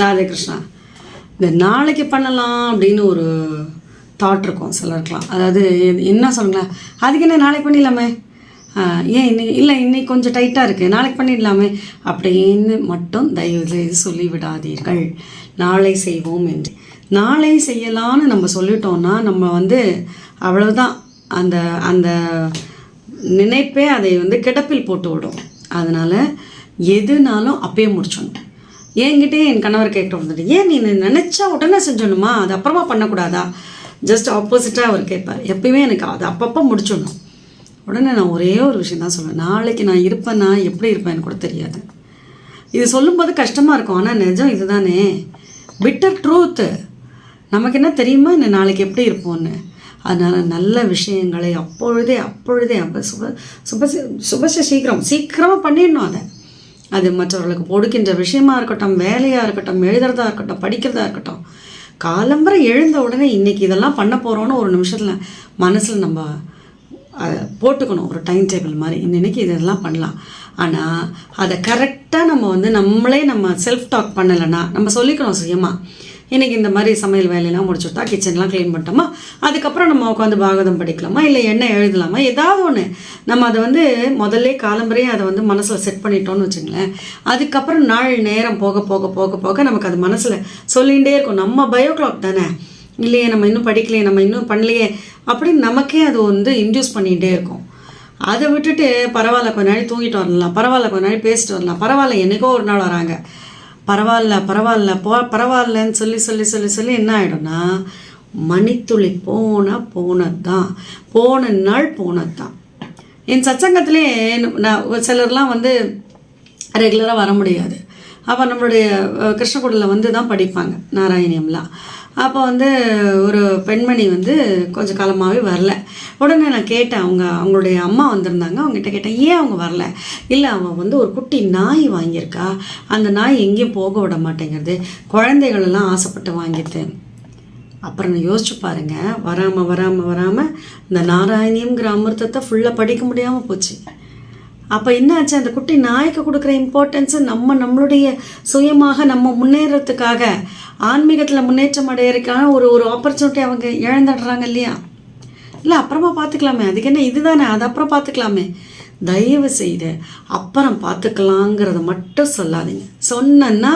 ராதே கிருஷ்ணா. இந்த நாளைக்கு பண்ணலாம் அப்படின்னு ஒரு தாட் இருக்கும் சிலருக்கலாம். அதாவது என்ன சொல்லுங்களேன், அதுக்கு என்ன நாளைக்கு பண்ணிடலாமே, ஏன் இன்னைக்கு இல்லை இன்னைக்கு கொஞ்சம் டைட்டாக இருக்குது நாளைக்கு பண்ணிடலாமே அப்படின்னு மட்டும் தயவு செய்து சொல்லிவிடாதீர்கள். நாளை செய்வோம் என்று நாளை செய்யலான்னு நம்ம சொல்லிட்டோம்னா நம்ம அவ்வளவுதான், அந்த அந்த நினைப்பே அதை கிடப்பில் போட்டு விடும். அதனால் எதுனாலும் அப்பயே முடிச்சிடணும். என்கிட்டே என் கணவர் கேட்க வந்துட்டு, ஏன் நீ நினச்சா உடனே செஞ்சணுமா, அது அப்புறமா பண்ணக்கூடாதா? ஜஸ்ட் ஆப்போசிட்டாக அவர் கேட்பார். எப்பயுமே எனக்கு அது அப்பப்போ முடிச்சிடணும். உடனே நான் ஒரே ஒரு விஷயம் தான் சொல்லுவேன், நாளைக்கு நான் இருப்பேன்னா எப்படி இருப்பேன்னு கூட தெரியாது. இது சொல்லும்போது கஷ்டமாக இருக்கும், ஆனால் நிஜம் இதுதானே, பிட்டர் ட்ரூத்து. நமக்கு என்ன தெரியுமா என்ன நாளைக்கு எப்படி இருப்போம்னு. அதனால் நல்ல விஷயங்களை அப்பொழுதே சீக்கிரமாக பண்ணிடணும். அது மற்றவர்களுக்கு கொடுக்கின்ற விஷயமா இருக்கட்டும், வேலையாக இருக்கட்டும், எழுதுறதா இருக்கட்டும், படிக்கிறதா இருக்கட்டும், காலம்பரை எழுந்த உடனே இன்றைக்கி இதெல்லாம் பண்ண போகிறோன்னு ஒரு நிமிஷத்தில் மனசில் நம்ம போட்டுக்கணும், ஒரு டைம் டேபிள் மாதிரி. இன்னைக்கு இதெல்லாம் பண்ணலாம். ஆனால் அதை கரெக்டாக நம்ம செல்ஃப் டாக் பண்ணலைன்னா நம்ம சொல்லிக்கணும் சுயமாக, இன்றைக்கி இந்த மாதிரி சமையல் வேலையெல்லாம் முடிச்சுட்டா, கிச்சன்லாம் க்ளீன் பண்ணிட்டோமா, அதுக்கப்புறம் நம்ம உட்காந்து பாகவதம் படிக்கலாமா, இல்லை என்ன எழுதலாமா, ஏதாவது ஒன்று நம்ம அதை முதல்ல காலம்பரையே அதை மனசில் செட் பண்ணிட்டோன்னு வச்சுங்களேன். அதுக்கப்புறம் நாள் நேரம் போக போக போக போக நமக்கு அது மனசில் சொல்லிகிட்டே இருக்கும். நம்ம பயோ கிளாக் தானே, இல்லையே நம்ம இன்னும் படிக்கலையே, நம்ம இன்னும் பண்ணலையே அப்படின்னு நமக்கே அது இன்டியூஸ் பண்ணிகிட்டே இருக்கும். அதை விட்டுட்டு பரவாயில்ல கொஞ்ச நாள் தூங்கிட்டு வரலாம், பரவாயில்ல கொஞ்ச நாள் பேசிட்டு வரலாம், பரவாயில்ல என்றைக்கோ ஒரு நாள் வராங்க, பரவாயில்லன்னு சொல்லி சொல்லி சொல்லி சொல்லி என்ன ஆகிடும்னா, மணித்துளி போனது தான், போன நாள் போனது தான். என் சத்சங்கத்திலே நான் சிலர்லாம் ரெகுலராக வர முடியாது. அப்போ நம்மளுடைய கிருஷ்ணகுடியில் தான் படிப்பாங்க நாராயணியம்லாம். அப்போ ஒரு பெண்மணி கொஞ்சம் காலமாகவே வரல. உடனே நான் கேட்டேன், அவங்களுடைய அம்மா வந்திருந்தாங்க, அவங்ககிட்ட கேட்டேன் ஏன் அவங்க வரல. இல்லை அவன் ஒரு குட்டி நாய் வாங்கியிருக்கா, அந்த நாய் எங்கேயும் போக விட மாட்டேங்கிறது, குழந்தைகளெல்லாம் ஆசைப்பட்டு வாங்கிட்டு. அப்புறம் நான் யோசிச்சு பாருங்கள், வராமல் இந்த நாராயணியம்ங்கிற அமிர்தத்தை ஃபுல்லாக படிக்க முடியாமல் போச்சு. அப்போ என்னாச்சு, அந்த குட்டி நாய்க்கு கொடுக்குற இம்பார்ட்டன்ஸு நம்மளுடைய சுயமாக நம்ம முன்னேறத்துக்காக, ஆன்மீகத்தில் முன்னேற்றம் அடையிறதுக்கான ஒரு ஆப்பர்ச்சுனிட்டி அவங்க இழந்துடுறாங்க இல்லையா. இல்லை அப்புறமா பார்த்துக்கலாமே, அதுக்கு என்ன இதுதானே, அது அப்புறம் பார்த்துக்கலாமே. தயவு செய்து அப்புறம் பார்த்துக்கலாங்கிறத மட்டும் சொல்லாதீங்க. சொன்னா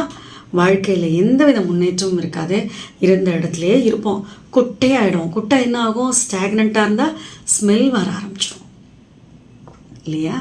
வாழ்க்கையில் எந்த வித முன்னேற்றமும் இருக்காது, இருந்த இடத்துலையே இருப்போம், குட்டையாகிடும். குட்டை என்ன ஆகும், ஸ்டாக்னண்ட்டாக இருந்தால் ஸ்மெல் வர ஆரம்பிச்சிடும் இல்லையா.